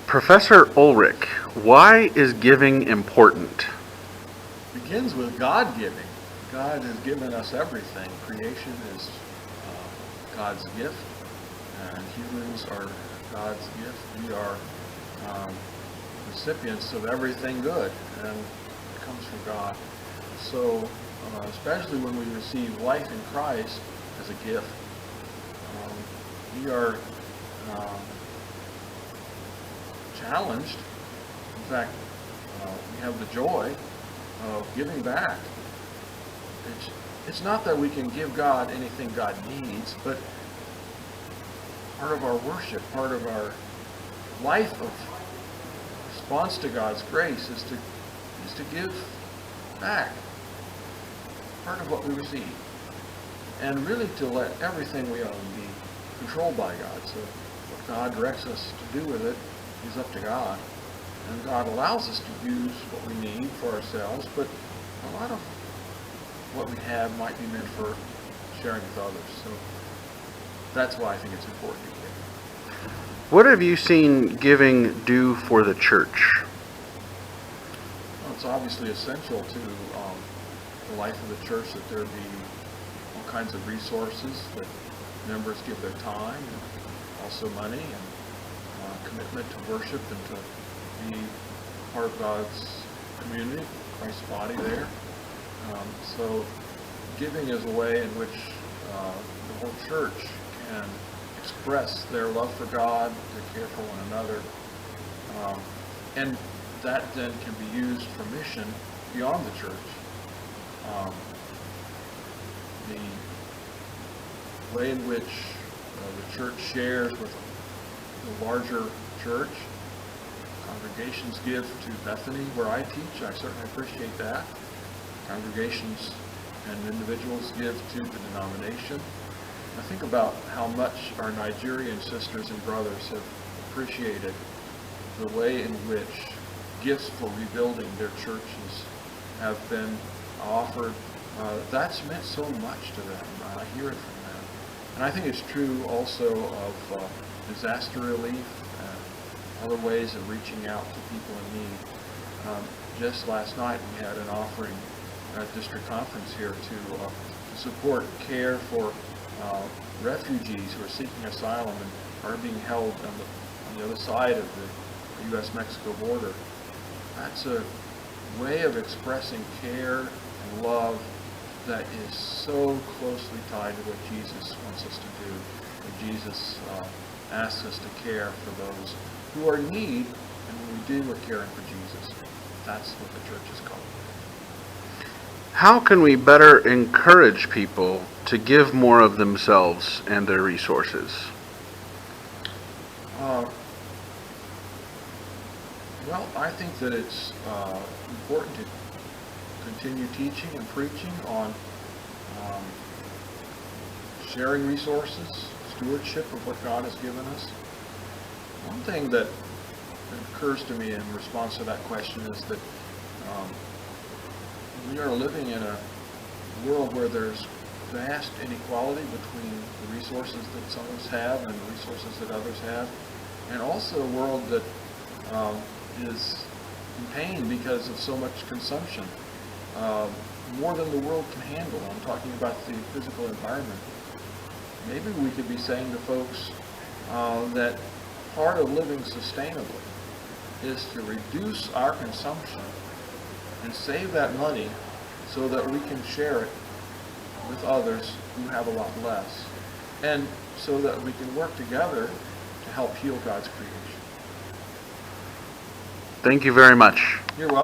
Professor Ulrich, why is giving important? It begins with God giving. God has given us everything. Creation is God's gift, and humans are God's gift. We are recipients of everything good, and it comes from God. So, especially when we receive life in Christ as a gift, we are challenged. In fact, we have the joy of giving back. It's not that we can give God anything God needs, but part of our worship, part of our life of response to God's grace is to give back part of what we receive, and really to let everything we own be controlled by God. So what God directs us to do with it is up to God, and God allows us to use what we need for ourselves, but a lot of what we have might be meant for sharing with others. So that's why I think it's important to give. What have you seen giving do for the church? Well, it's obviously essential to the life of the church that there be all kinds of resources, that members give their time and also money and commitment to worship and to be part of God's community, Christ's body there. So giving is a way in which the whole church can express their love for God, their care for one another, and that then can be used for mission beyond the church. The way in which the church shares with the larger church, congregations give to Bethany, where I teach. I certainly appreciate that. Congregations and individuals give to the denomination. I think about how much our Nigerian sisters and brothers have appreciated the way in which gifts for rebuilding their churches have been offered. That's meant so much to them. I hear it from them. And I think it's true also of disaster relief and other ways of reaching out to people in need. Just last night we had an offering at district conference here to support care for refugees who are seeking asylum and are being held on the other side of the U.S.-Mexico border. That's a way of expressing care and love that is so closely tied to what Jesus wants us to do. When Jesus asks us to care for those who are in need, and when we do, we're caring for Jesus. That's what the church is called. How can we better encourage people to give more of themselves and their resources? Well, I think that it's important to continue teaching and preaching on sharing resources, stewardship of what God has given us. One thing that occurs to me in response to that question is that we are living in a world where there's vast inequality between the resources that some of us have and the resources that others have, and also a world that is in pain because of so much consumption, more than the world can handle. I'm talking about the physical environment. Maybe we could be saying to folks that part of living sustainably is to reduce our consumption and save that money so that we can share it with others who have a lot less, and so that we can work together to help heal God's creation. Thank you very much. You're welcome.